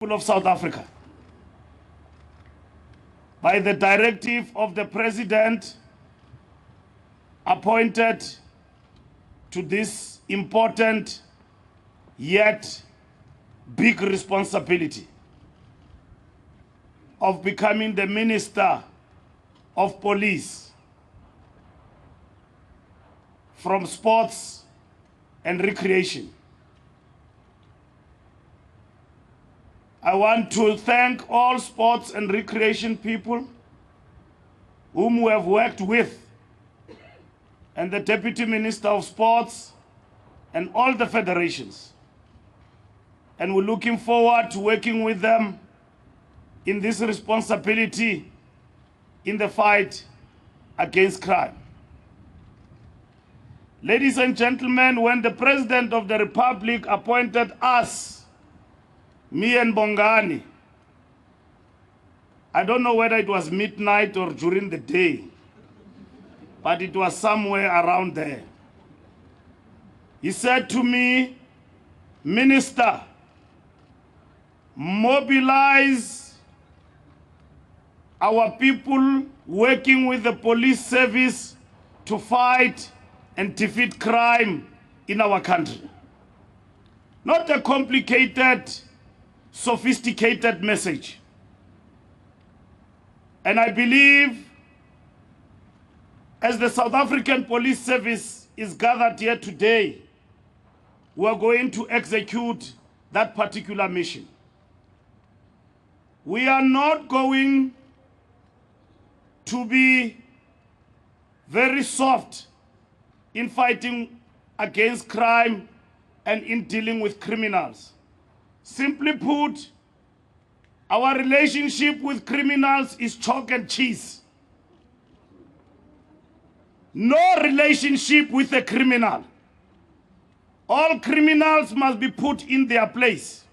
of South Africa. By the directive of the President appointed to this important yet big responsibility of becoming the Minister of Police from Sports and Recreation. I want to thank all sports and recreation people whom we have worked with, and the Deputy Minister of Sports and all the federations. And we're looking forward to working with them in this responsibility in the fight against crime. Ladies and gentlemen, when the President of the Republic appointed us, me and Bongani, I don't know whether it was midnight or during the day, but it was somewhere around there. He said to me, "Minister, mobilize our people working with the police service to fight and defeat crime in our country." Not a complicated, sophisticated message. And I believe as the South African Police Service is gathered here today, we are going to execute that particular mission. We are not going to be very soft in fighting against crime and in dealing with criminals. Simply put, our relationship with criminals is chalk and cheese. No relationship with a criminal. All criminals must be put in their place.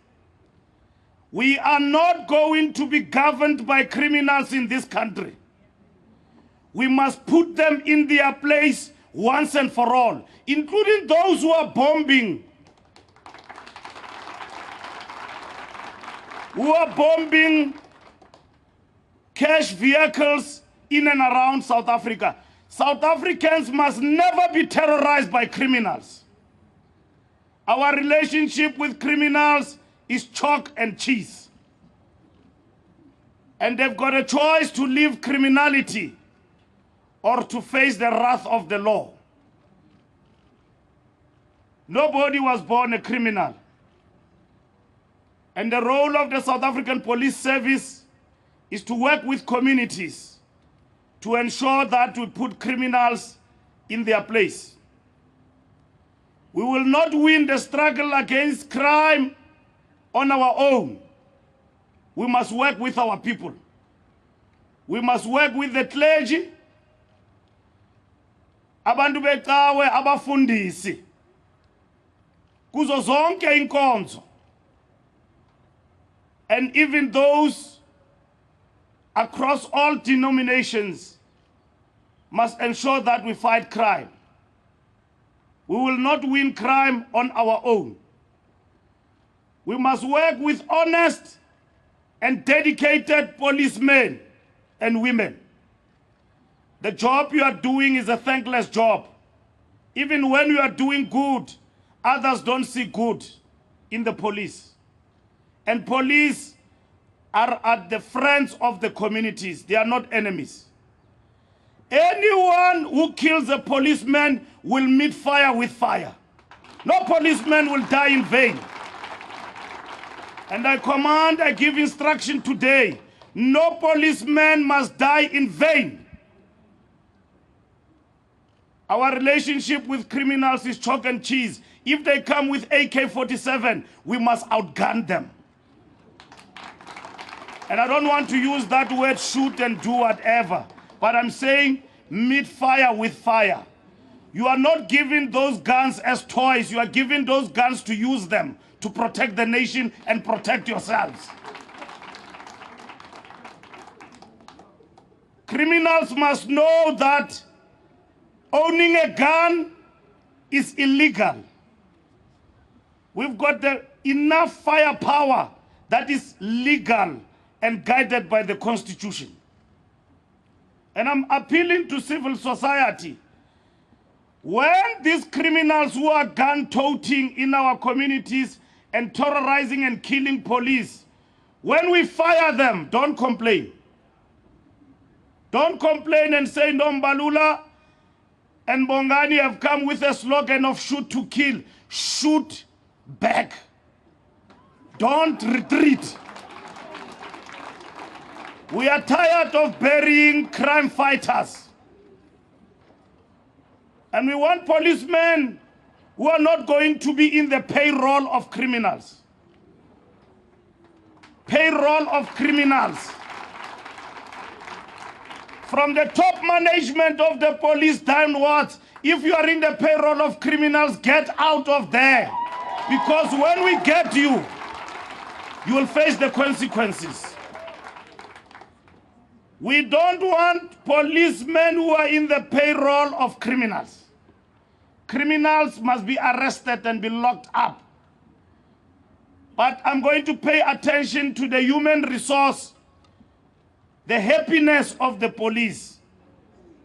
We are not going to be governed by criminals in this country. We must put them in their place once and for all, including those who are bombing cash vehicles in and around South Africa. South Africans must never be terrorized by criminals. Our relationship with criminals is chalk and cheese. And they've got a choice to leave criminality or to face the wrath of the law. Nobody was born a criminal. And the role of the South African Police Service is to work with communities to ensure that we put criminals in their place. We will not win the struggle against crime on our own. We must work with our people. We must work with the clergy, abantu becawe, abafundisi, kuzo zonke inkonzo, and even those across all denominations must ensure that we fight crime. We will not win crime on our own. We must work with honest and dedicated policemen and women. The job you are doing is a thankless job. Even when you are doing good, others don't see good in the police. And police are at the friends of the communities. They are not enemies. Anyone who kills a policeman will meet fire with fire. No policeman will die in vain. And I give instruction today, no policeman must die in vain. Our relationship with criminals is chalk and cheese. If they come with AK-47, we must outgun them. And I don't want to use that word shoot and do whatever, but I'm saying meet fire with fire. You are not giving those guns as toys. You are giving those guns to use them to protect the nation and protect yourselves. Criminals must know that owning a gun is illegal. We've got enough firepower that is legal and guided by the Constitution. And I'm appealing to civil society. When these criminals who are gun-toting in our communities and terrorizing and killing police, when we fire them, don't complain. Don't complain and say, no, Mbalula and Bongani have come with a slogan of shoot to kill. Shoot back. Don't retreat. We are tired of burying crime fighters. And we want policemen who are not going to be in the payroll of criminals. Payroll of criminals. From the top management of the police downwards, if you are in the payroll of criminals, get out of there. Because when we get you, you will face the consequences. We don't want policemen who are in the payroll of criminals. Criminals must be arrested and be locked up. But I'm going to pay attention to the human resource, the happiness of the police,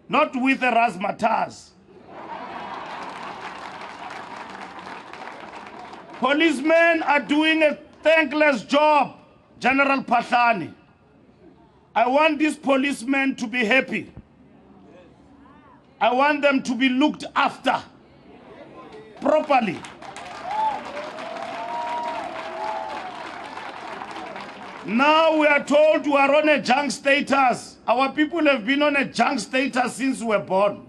not with the razzmatazz. Policemen are doing a thankless job, General Patlani. I want these policemen to be happy. I want them to be looked after properly. Now we are told we are on a junk status. Our people have been on a junk status since we were born.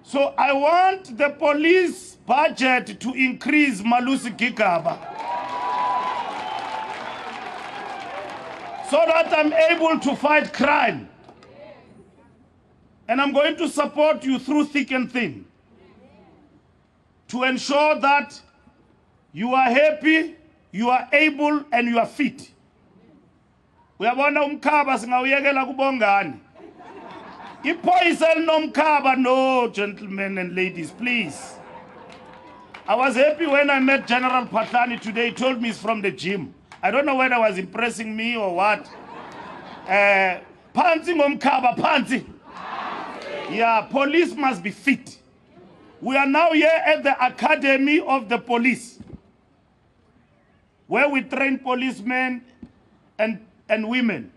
So I want the police budget to increase, Malusi Gigaba, so that I'm able to fight crime. And I'm going to support you through thick and thin to ensure that you are happy, you are able, and you are fit. Uyabona umkhaba singawuyekela kubongani. Iphoyisa elinomkhaba, no, gentlemen and ladies, please. I was happy when I met General Patlani today. He told me he's from the gym. I don't know whether he was impressing me or what. Pansi ngomkhaba, pansi. Yeah, police must be fit. We are now here at the Academy of the Police, where we train policemen and women.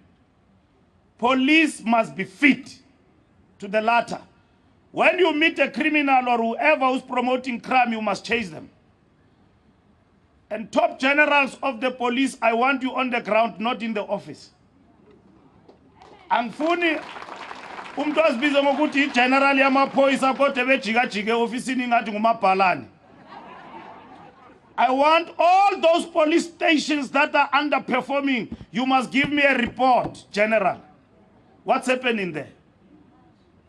Police must be fit to the latter. When you meet a criminal or whoever who's promoting crime, you must chase them. And top generals of the police, I want you on the ground, not in the office. Angifuni umuntu azibiza ngokuthi igeneral yamaphoyisa kodwa bejika-jike ofisini ngathi ngumabhalane. I want all those police stations that are underperforming, you must give me a report, General. What's happening there?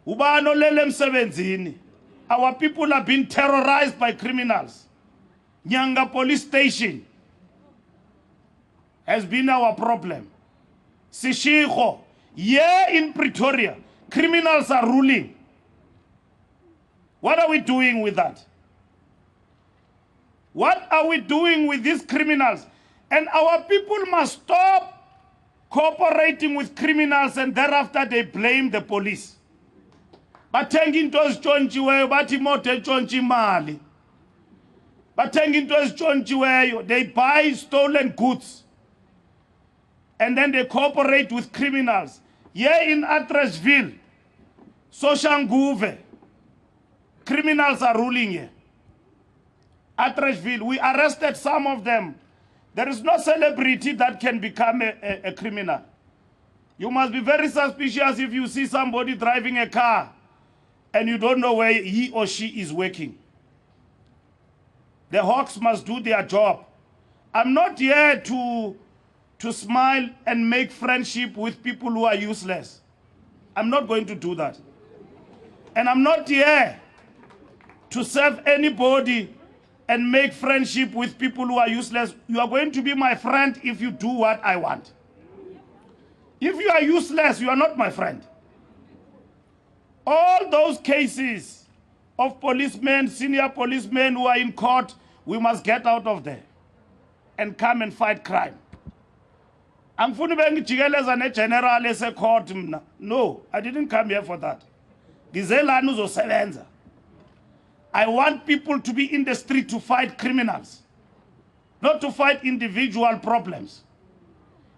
Ubani olele emsebenzini. Our people are being terrorized by criminals. Nyanga police station has been our problem. Sishiko, here in Pretoria, criminals are ruling. What are we doing with that? What are we doing with these criminals? And our people must stop cooperating with criminals and thereafter they blame the police. Bathenga into ezitshontshiweyo bathi imoto etshontsha imali. Bathenga into ezitshontshiweyo, they buy stolen goods. And then they cooperate with criminals. Here in Atteridgeville, Soshanguve, criminals are ruling here. Atteridgeville, we arrested some of them. There is no celebrity that can become a criminal. You must be very suspicious if you see somebody driving a car and you don't know where he or she is working. The hawks must do their job. I'm not here to smile and make friendship with people who are useless. I'm not going to do that. And I'm not here to serve anybody and make friendship with people who are useless. You are going to be my friend if you do what I want. If you are useless, you are not my friend. All those cases of policemen, senior policemen who are in court, we must get out of there. and come and fight crime. Angifuni bengijikeleza ne-general ese-court mna. No, I didn't come here for that. Ngize lana uzosebenza. I want people to be in the street to fight criminals, not to fight individual problems.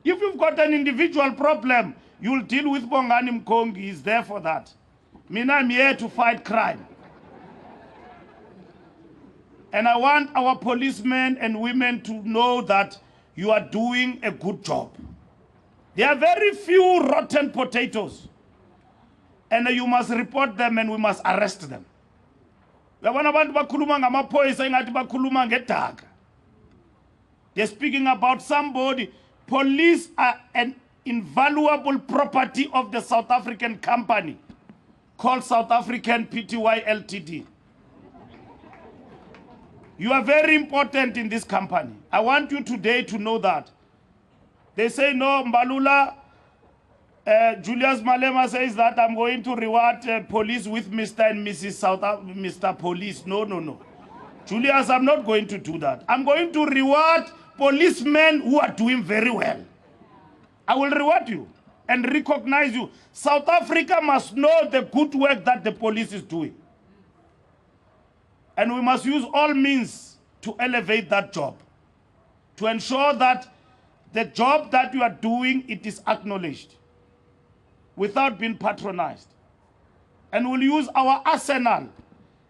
If you've got an individual problem, you'll deal with Bongani Mkongi. He's there for that. Mina, I'm here to fight crime. And I want our policemen and women to know that you are doing a good job. There are very few rotten potatoes. And you must report them and we must arrest them. They're speaking about somebody. Police are an invaluable property of the South African company called South African Pty Ltd. You are very important in this company. I want you today to know that. They say, no, Mbalula, Julius Malema says that I'm going to reward police with Mr. and Mrs. Mr. Police. No, no, no. Julius, I'm not going to do that. I'm going to reward policemen who are doing very well. I will reward you and recognize you. South Africa must know the good work that the police is doing. And we must use all means to elevate that job, to ensure that the job that you are doing, it is acknowledged without being patronized. And we'll use our arsenal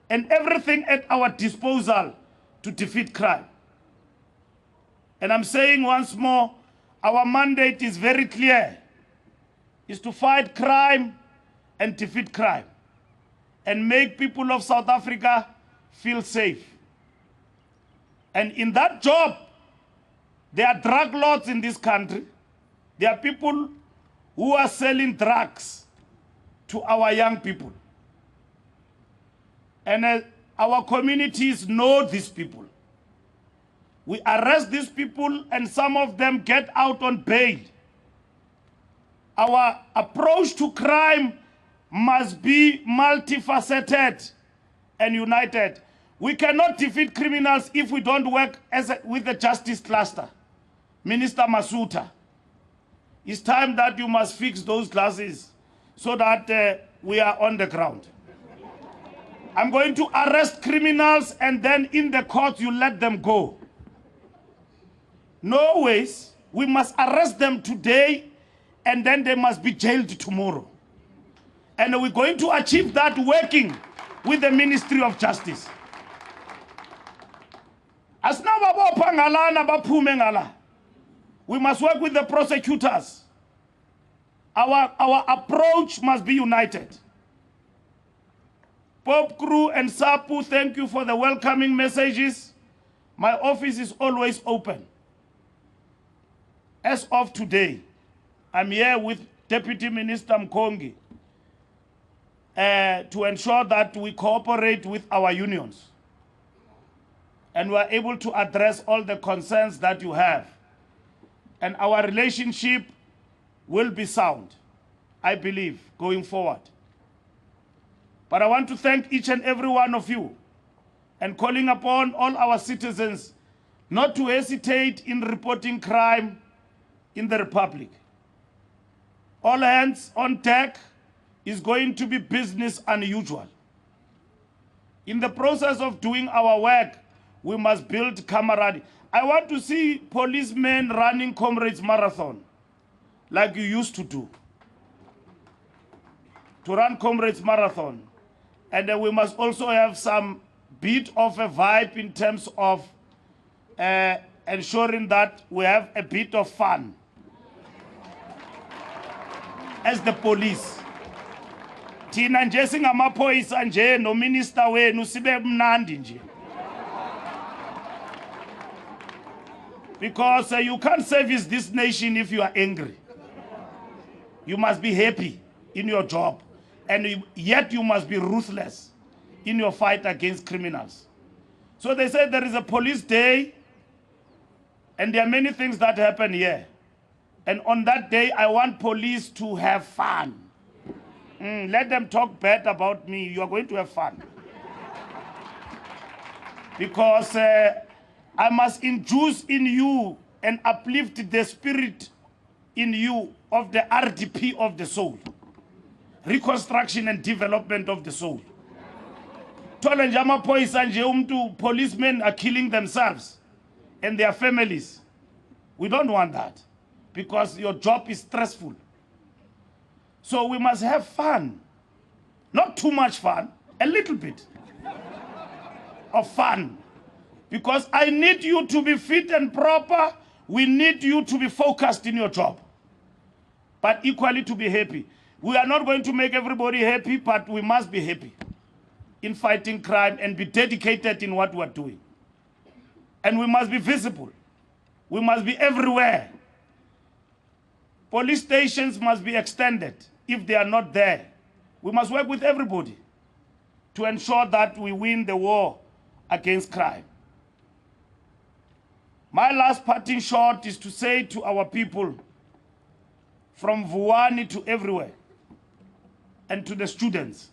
and everything at our disposal to defeat crime. And I'm saying once more, our mandate is very clear. It's to fight crime and defeat crime and make people of South Africa feel safe. And in that job, there are drug lords in this country. There are people who are selling drugs to our young people. And our communities know these people. We arrest these people and some of them get out on bail. Our approach to crime must be multifaceted and united. We cannot defeat criminals if we don't work with the justice cluster. Minister Masuta, it's time that you must fix those glasses so that we are on the ground. I'm going to arrest criminals and then in the court you let them go. No ways. We must arrest them today and then they must be jailed tomorrow. And we're going to achieve that working with the Ministry of Justice. We must work with the prosecutors. Our approach must be united. Pope Crew and Sapu, thank you for the welcoming messages. My office is always open. As of today, I'm here with Deputy Minister Mkongi to ensure that we cooperate with our unions and we are able to address all the concerns that you have. And our relationship will be sound, I believe, going forward. But I want to thank each and every one of you and calling upon all our citizens not to hesitate in reporting crime in the Republic. All hands on deck is going to be business unusual. In the process of doing our work, we must build camaraderie. I want to see policemen running Comrades Marathon like you used to do. To run Comrades Marathon. And then we must also have some bit of a vibe in terms of ensuring that we have a bit of fun as the police. Thina nje singamaphoyisa nje no minister wenu sibe mnandi nje. Because you can't service this nation if you are angry. You must be happy in your job. And yet you must be ruthless in your fight against criminals. So they say there is a police day, and there are many things that happen here. And on that day, I want police to have fun. Let them talk bad about me. You are going to have fun. Because I must induce in you and uplift the spirit in you of the RDP of the soul. Reconstruction and development of the soul. Policemen are killing themselves and their families. We don't want that because your job is stressful. So we must have fun. Not too much fun, a little bit of fun. Because I need you to be fit and proper. We need you to be focused in your job, but equally to be happy. We are not going to make everybody happy, but we must be happy in fighting crime and be dedicated in what we are doing. And we must be visible. We must be everywhere. Police stations must be extended if they are not there. We must work with everybody to ensure that we win the war against crime. My last parting shot is to say to our people from Vuwani to everywhere and to the students,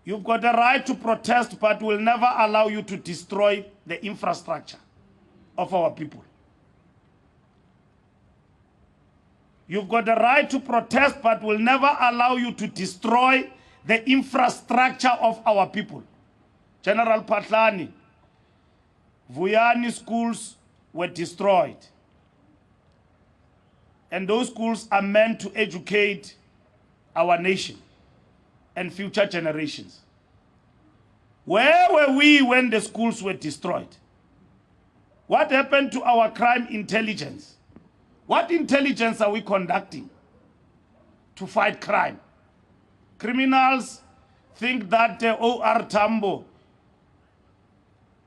you've got a right to protest, but we'll never allow you to destroy the infrastructure of our people. You've got a right to protest, but we'll never allow you to destroy the infrastructure of our people. General Patlani, Vuyani schools were destroyed. And those schools are meant to educate our nation and future generations. Where were we when the schools were destroyed? What happened to our crime intelligence? What intelligence are we conducting to fight crime? Criminals think that O.R. Tambo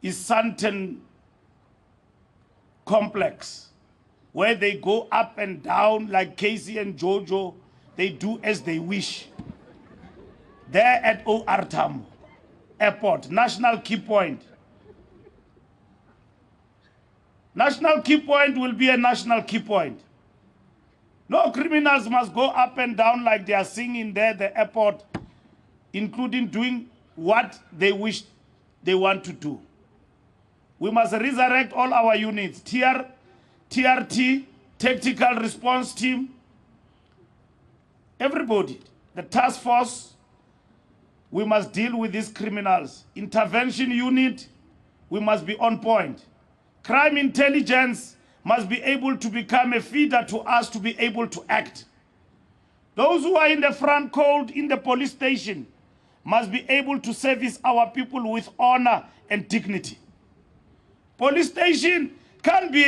is Santon complex, where they go up and down like Casey and Jojo. They do as they wish. There at O.R. Tambo Airport, National Key Point. National Key Point will be a national key point. No criminals must go up and down like they are singing there, the airport, including doing what they wish they want to do. We must resurrect all our units, TRT, Tactical Response Team, everybody, the task force. We must deal with these criminals. Intervention unit, we must be on point. Crime intelligence must be able to become a feeder to us to be able to act. Those who are in the front cold in the police station must be able to service our people with honor and dignity. Police station can't be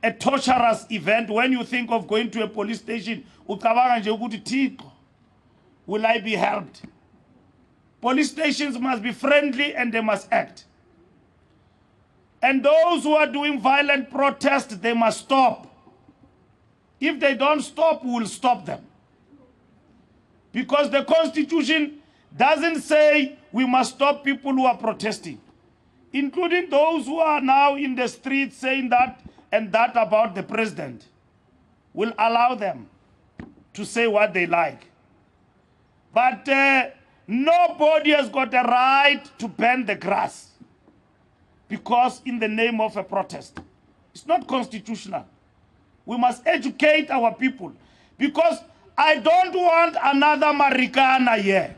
a torturous event. When you think of going to a police station, will I be helped? Police stations must be friendly and they must act. And those who are doing violent protests, they must stop. If they don't stop, we will stop them. Because the Constitution doesn't say we must stop people who are protesting, including those who are now in the streets saying that and that about the president. We'll allow them to say what they like. But nobody has got a right to burn the grass because in the name of a protest. It's not constitutional. We must educate our people because I don't want another Marikana here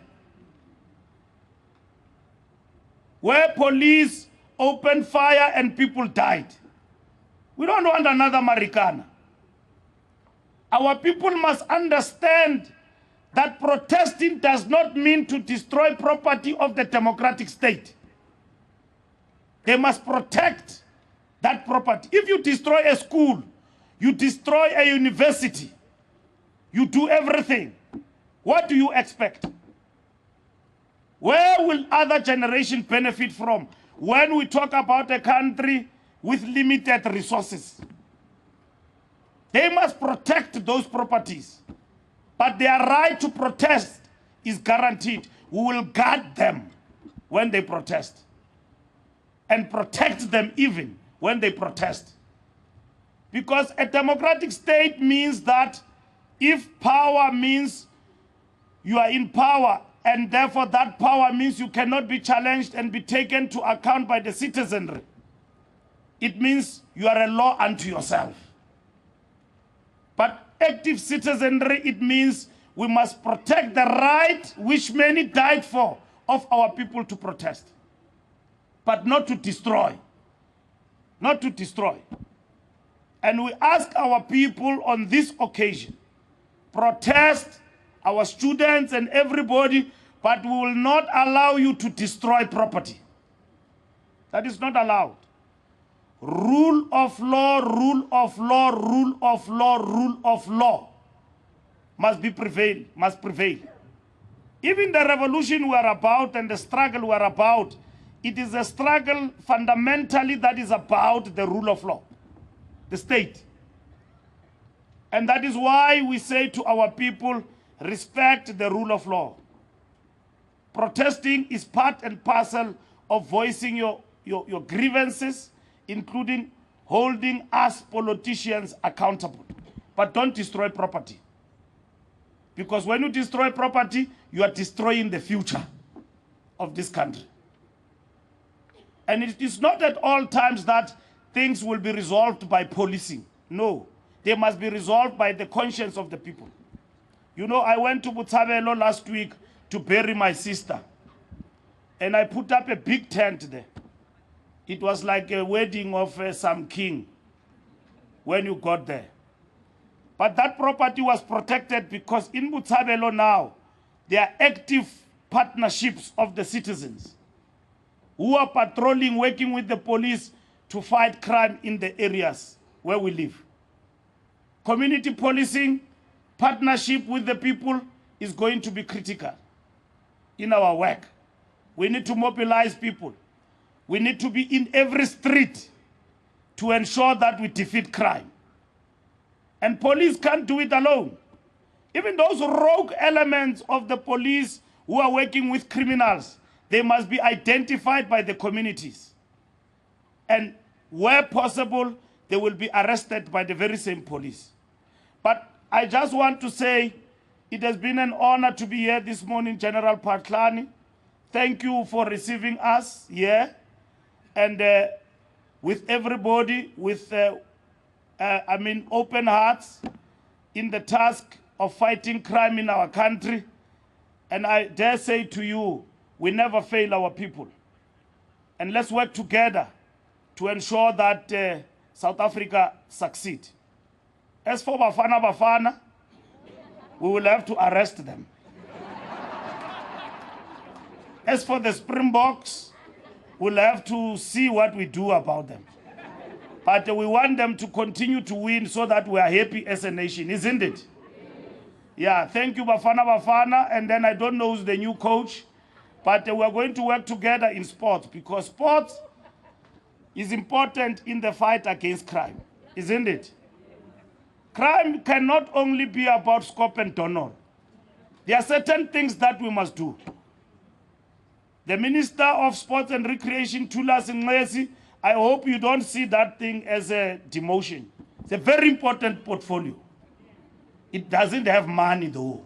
where police opened fire and people died. We don't want another Marikana. Our people must understand that protesting does not mean to destroy property of the democratic state. They must protect that property. If you destroy a school, you destroy a university, you do everything, what do you expect? Where will other generations benefit from when we talk about a country with limited resources? They must protect those properties, but their right to protest is guaranteed. We will guard them when they protest and protect them even when they protest. Because a democratic state means that if power means you are in power, and therefore that power means you cannot be challenged and be taken to account by the citizenry. It means you are a law unto yourself. But active citizenry, it means we must protect the right which many died for of our people to protest, but not to destroy. Not to destroy. And we ask our people on this occasion, protest, our students and everybody, but we will not allow you to destroy property. That is not allowed. Rule of law, rule of law, rule of law, rule of law must prevail. Even the revolution we are about and the struggle we are about, it is a struggle fundamentally that is about the rule of law, the state. And that is why we say to our people, respect the rule of law. Protesting is part and parcel of voicing your grievances, including holding us politicians accountable. But don't destroy property. Because when you destroy property, you are destroying the future of this country. And it is not at all times that things will be resolved by policing. No, they must be resolved by the conscience of the people. You know, I went to Botshabelo last week to bury my sister. And I put up a big tent there. It was like a wedding of some king when you got there. But that property was protected because in Botshabelo now, there are active partnerships of the citizens who are patrolling, working with the police to fight crime in the areas where we live. Community policing, partnership with the people is going to be critical in our work. We need to mobilize people. We need to be in every street to ensure that we defeat crime. And police can't do it alone. Even those rogue elements of the police who are working with criminals, they must be identified by the communities. And where possible, they will be arrested by the very same police. But I just want to say, it has been an honor to be here this morning, General Patlani. Thank you for receiving us here. And with everybody, with open hearts in the task of fighting crime in our country. And I dare say to you, we never fail our people. And let's work together to ensure that South Africa succeed. As for Bafana, we will have to arrest them. As for the Springboks, we'll have to see what we do about them. But we want them to continue to win so that we are happy as a nation, isn't it? Yeah, thank you, Bafana. And then I don't know who's the new coach, but we are going to work together in sports because sports is important in the fight against crime, isn't it? Crime cannot only be about scope and donor. There are certain things that we must do. The Minister of Sports and Recreation, Thulas Nxesi, I hope you don't see that thing as a demotion. It's a very important portfolio. It doesn't have money though.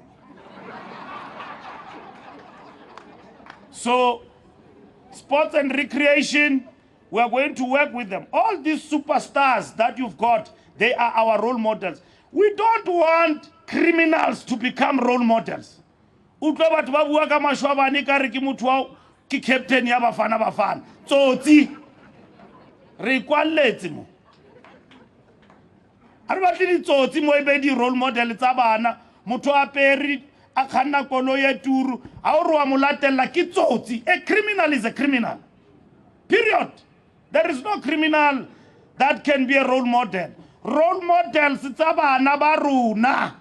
So, sports and recreation, we are going to work with them. All these superstars that you've got, they are our role models. We don't want criminals to become role models. Ki captain ya Bafana. Tsotsi. Re kwalletse mo. A re batle ditsotsi mo e be di role model tsa bana. Motho a peri a khanna koloi ya turu. A o re wa mo latella ke tsotsi. A criminal is a criminal. Period. There is no criminal that can be a role model. Role models tsa bana ba rona.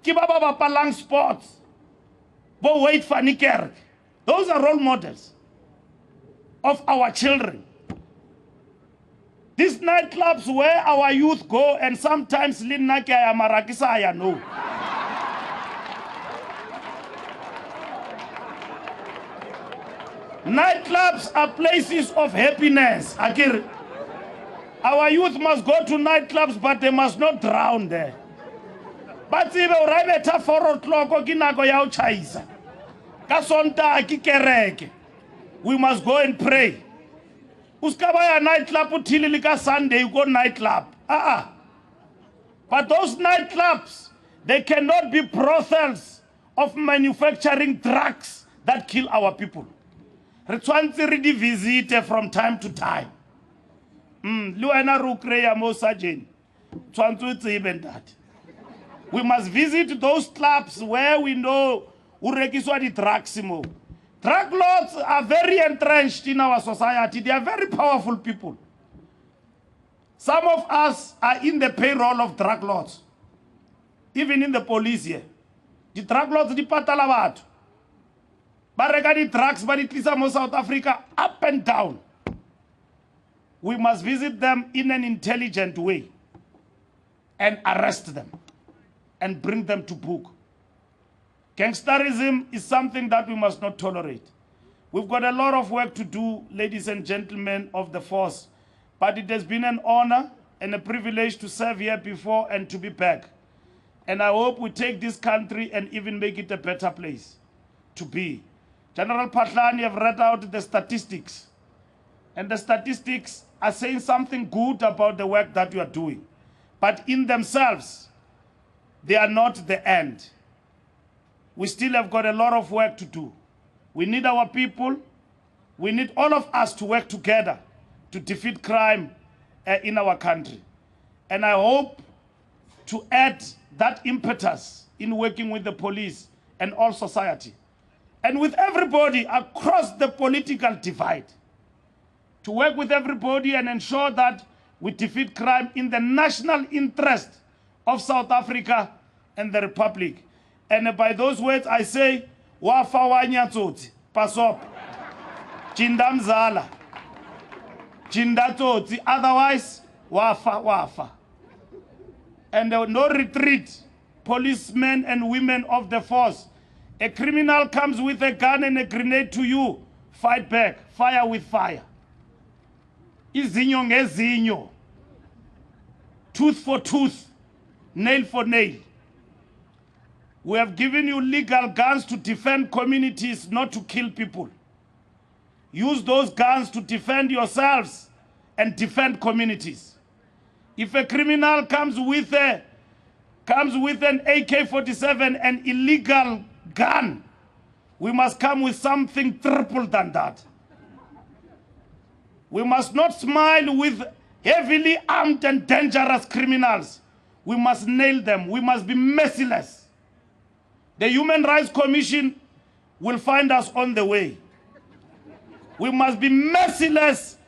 Ke ba ba bapalang sports. Bo wait for Niker. Those are role models of our children. These nightclubs where our youth go and sometimes Linnakia Marakisa, no. Nightclubs are places of happiness. Akir. Our youth must go to nightclubs, but they must not drown there. But if you arrive at 4 o'clock, Ka Sontaga ke kereke. We must go and pray. Uskabaya nightclub uthili ka Sunday, you go nightclub. But those nightclubs, they cannot be brothels of manufacturing drugs that kill our people. Re tshwantse re di visit from time to time. Le wena re o kreya mo Sergeant. Tshwantse o tsebe that. We must visit those clubs where we know o rekiswa di drugs mo. Drug lords are very entrenched in our society. They are very powerful people. Some of us are in the payroll of drug lords. Even in the police here. The drug lords di patala batho. Ba reka di drugs ba di tlisa mo South Africa up and down. We must visit them in an intelligent way and arrest them and bring them to book. Gangsterism is something that we must not tolerate. We've got a lot of work to do, ladies and gentlemen of the force, but it has been an honor and a privilege to serve here before and to be back. And I hope we take this country and even make it a better place to be. General Patlani have read out the statistics, and the statistics are saying something good about the work that you are doing. But in themselves, they are not the end. We still have got a lot of work to do. We need our people. We need all of us to work together to defeat crime in our country. And I hope to add that impetus in working with the police and all society, and with everybody across the political divide, to work with everybody and ensure that we defeat crime in the national interest of South Africa and the Republic. And by those words I say, wafa wanyatsotsi, pasop, chindamzala, chindatsotsi, otherwise, wafa. And no retreat, policemen and women of the force. A criminal comes with a gun and a grenade to you, fight back, fire with fire. Izinyo ngezinyo, tooth for tooth, nail for nail. We have given you legal guns to defend communities, not to kill people. Use those guns to defend yourselves and defend communities. If a criminal comes with an AK-47, an illegal gun, we must come with something triple than that. We must not smile with heavily armed and dangerous criminals. We must nail them. We must be merciless. The Human Rights Commission will find us on the way. We must be merciless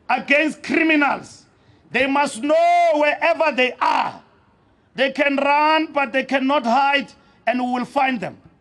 against criminals. They must know wherever they are. They can run, but they cannot hide, and we will find them.